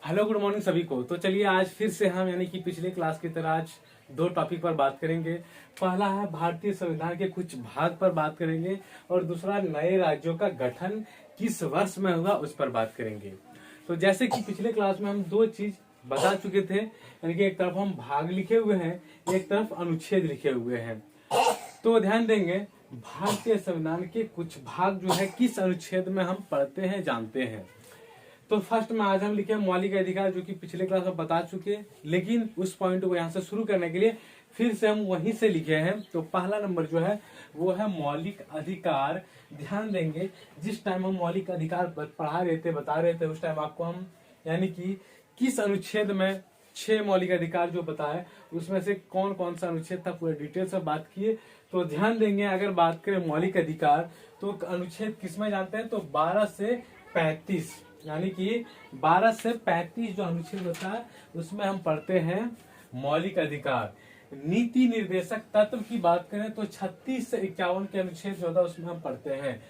Hello good morning सभी को। तो चलिए आज फिर से हम यानी कि पिछले क्लास की तरह आज दो टॉपिक पर बात करेंगे। पहला है भारतीय संविधान के कुछ भाग पर बात करेंगे और दूसरा नए राज्यों का गठन किस वर्ष में हुआ उस पर बात करेंगे। तो जैसे कि पिछले क्लास में हम दो चीज बता चुके थे, यानी कि एक तरफ हम भाग लिखे हुए हैं, एक तरफ अनुच्छेद लिखे हुए हैं। तो ध्यान देंगे भारतीय संविधान के कुछ भाग जो है किस अनुच्छेद में हम पढ़ते हैं जानते हैं। तो फर्स्ट में आज हम लिखे मौलिक अधिकार, जो कि पिछले क्लास में बता चुके, लेकिन उस पॉइंट को यहाँ से शुरू करने के लिए फिर से हम वहीं से लिखे हैं। तो पहला नंबर जो है वो है मौलिक अधिकार। ध्यान देंगे जिस टाइम हम मौलिक अधिकार पढ़ा रहे थे, बता रहे थे, उस टाइम आपको हम यानी कि किस अनुच्छेद में 6 मौलिक अधिकार जो बताए उसमें से कौन कौन सा अनुच्छेद था पूरे डिटेल से बात किए। तो ध्यान देंगे अगर बात करें मौलिक अधिकार तो अनुच्छेद किसमें जानते हैं, तो 12 से 35 यानी कि 12 से 35 जो अनुच्छेद होता है उसमें हम पढ़ते हैं मौलिक अधिकार। नीति निर्देशक तत्व की बात करें तो 36 से 51 के अनुच्छेद जो होता है उसमें हम पढ़ते हैं।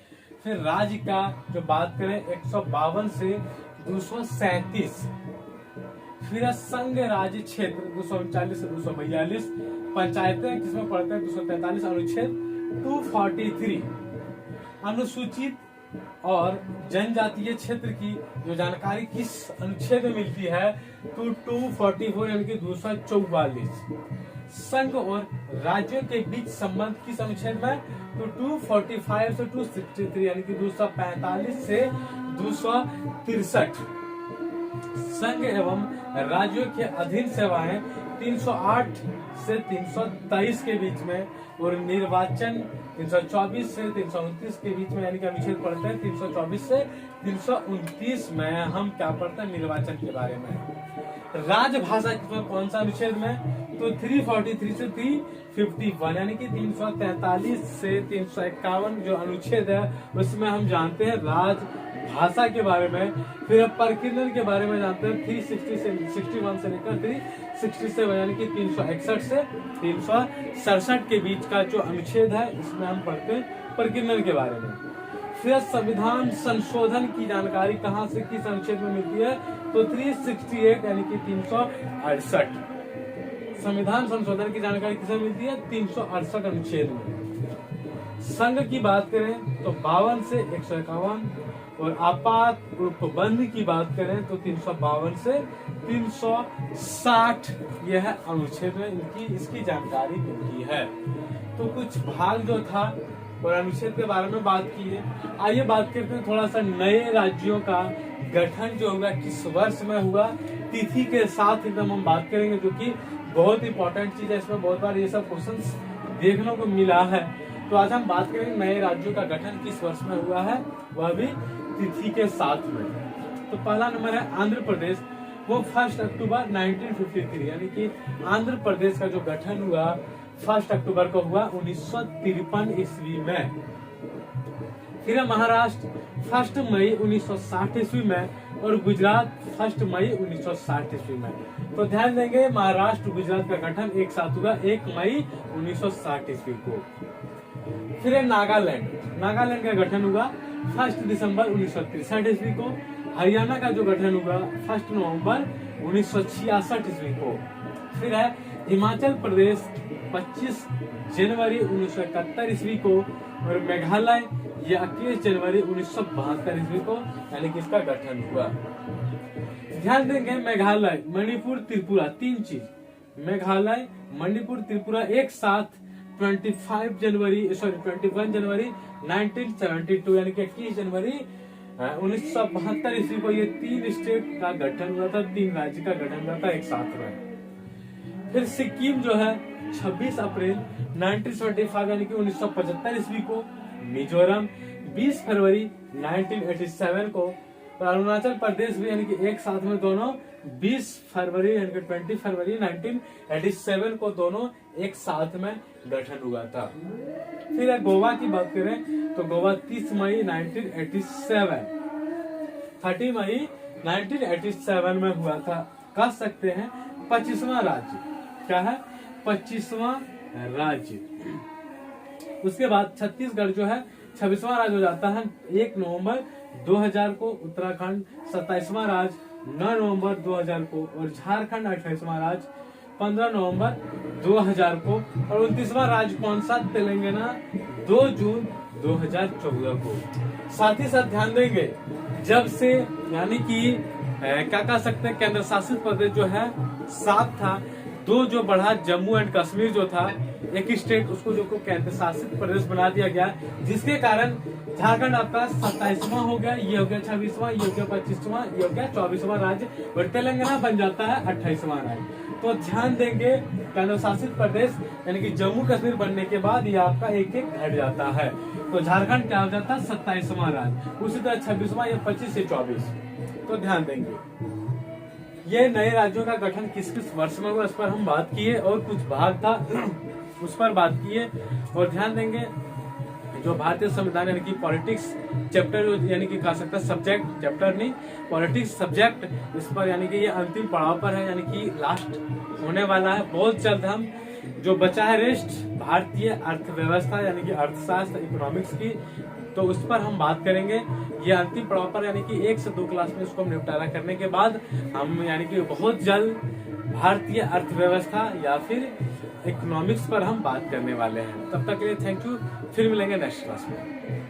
फिर राज्य का जो बात करें 152 से 237। फिर संघ राज्य क्षेत्र 239 से 242। पंचायतें किसमें पढ़ते हैं 243 अनुच्छेद 243। अनुसूचित और जनजातीय क्षेत्र की जो जानकारी किस अनुच्छेद में मिलती है तो 244 यानी कि 244। संघ और राज्यों के बीच संबंध किस अनुच्छेद में, तो 245 से 263 यानी कि 245 से 263। संघ एवं राज्यों के अधीन सेवाएं 308 से 323 के बीच में और निर्वाचन 324 से 329 के बीच में यानी कि अनुच्छेद पढ़ते हैं 324 से 329 में हम क्या पढ़ते हैं निर्वाचन के बारे में। राजभाषा किसमें कौन सा अनुच्छेद में, तो 343 से 351 यानी कि 343 से 351 जो अनुच्छेद है उसमें हम जानते हैं राजभाषा के बारे में। फिर प्रकीर्णन के बारे में जानते हैं 360 से 61 से लेकर 367 यानी कि 361 से 367 के बीच का जो अनुच्छेद है इसमें हम पढ़ते हैं प्रकीर्णन के बारे में। फिर संविधान संशोधन की जानकारी कहाँ से किस अनुच्छेद में मिलती है, तो 368 यानी कि 368। संविधान संशोधन की जानकारी किसे मिलती है 368 अनुच्छेद में। संघ की बात करें तो 52 से 151 और आपात उपबंध की बात करें तो 352 से 360 यह अनुच्छेद में इसकी जानकारी मिलती है। तो कुछ भाग जो था और अनुच्छेद के बारे में बात की है। आइए बात करते हैं थोड़ा सा नए राज्यों का गठन जो होगा किस वर्ष में हुआ, तिथि के साथ एकदम हम बात करेंगे, जो कि बहुत इंपॉर्टेंट चीज है। इसमें बहुत बार ये सब क्वेश्चंस देखने को मिला है। तो आज हम बात करेंगे नए राज्यों का गठन किस वर्ष में हुआ है, वह भी तिथि के साथ में। तो पहला नंबर है आंध्र प्रदेश, वो 1 अक्टूबर 1953 यानी कि आंध्र प्रदेश का जो गठन हुआ 1 अक्टूबर को हुआ 1953 ईस्वी में। फिर महाराष्ट्र 1 मई 1960 ईस्वी में और गुजरात 1 मई 1960 ईस्वी में। तो ध्यान देंगे महाराष्ट्र गुजरात का गठन एक साथ हुआ 1 मई 1960 ईस्वी को। फिर नागालैंड का गठन हुआ 1 दिसंबर 1963 ईस्वी को। हरियाणा का जो गठन हुआ 1 नवंबर 1966 ईस्वी को। फिर है हिमाचल प्रदेश 25 जनवरी 1971 ईस्वी को और मेघालय ये 21 जनवरी 1972 ईस्वी को यानी कि इसका गठन हुआ। ध्यान देंगे मेघालय मणिपुर त्रिपुरा 3 चीज, मेघालय मणिपुर त्रिपुरा एक साथ 21 जनवरी 1972 यानी कि 21 जनवरी 1972 ईस्वी को ये 3 स्टेट का गठन हुआ था, 3 राज्य का गठन हुआ था एक साथ में। फिर सिक्किम जो है 26 अप्रैल 1975 यानी कि 1975 ईस्वी को। मिजोरम 20 फरवरी 1987 को। और अरुणाचल प्रदेश भी यानी कि एक साथ में दोनों 20 फरवरी यानी कि 20 फरवरी 1987 को दोनों एक साथ में गठन हुआ था। फिर गोवा की बात करें तो गोवा 30 मई 1987 30 मई 1987 में हुआ था। कह सकते हैं 25वां राज्य, क्या है 25वां राज्य। उसके बाद छत्तीसगढ़ जो है 26वां राज्य हो जाता है 1 नवंबर 2000 को। उत्तराखंड 27वां राज्य 9 नवंबर 2000 को, और झारखंड 28वां राज्य 15 नवंबर 2000 को, और 29वां राज्य कौन सा? तेलंगाना 2 जून 2014 को। साथ ही साथ ध्यान देंगे, जब से यानी कि क्या कह सकते हैं, केंद्र शासित प्रदेश जो है 7 था, 2 जो बढ़ा, जम्मू एंड कश्मीर जो था एक स्टेट, उसको जो को केंद्र शासित प्रदेश बना दिया गया, जिसके कारण झारखंड आपका 27वां हो गया, ये हो गया 26वां, ये हो गया 25वां, ये हो गया 24वां राज्य, और तेलंगाना बन जाता है 28वां राज्य। तो ध्यान देंगे, केंद्र शासित प्रदेश यानी कि जम्मू कश्मीर बनने के बाद ये आपका एक एक घट जाता है। तो झारखंड क्या हो जाता है? 27वां राज्य, उसी तरह 26वां, या 25 से 24। तो ध्यान देंगे, ये नए राज्यों का गठन किस किस वर्ष में हुआ, इस पर हम बात किए, और कुछ भाग था उस पर बात किए। और ध्यान देंगे, जो भारतीय संविधान यानी कि पॉलिटिक्स चैप्टर, यानी कि कह सकते हैं सब्जेक्ट, चैप्टर नहीं, पॉलिटिक्स सब्जेक्ट, इस पर यानी कि ये अंतिम पड़ाव पर है, यानी कि लास्ट होने वाला है बहुत जल्द। हम जो बचा है रेस्ट, भारतीय अर्थव्यवस्था यानी कि अर्थशास्त्र, इकोनॉमिक्स की, तो उस पर हम बात करेंगे। ये अंतिम पड़ाव पर, यानी कि 1 से 2 क्लास में इसको हम निपटारा करने के बाद हम यानी कि बहुत जल्द भारतीय अर्थव्यवस्था या फिर इकोनॉमिक्स पर हम बात करने वाले हैं। तब तक के लिए थैंक यू, फिर मिलेंगे नेक्स्ट क्लास में।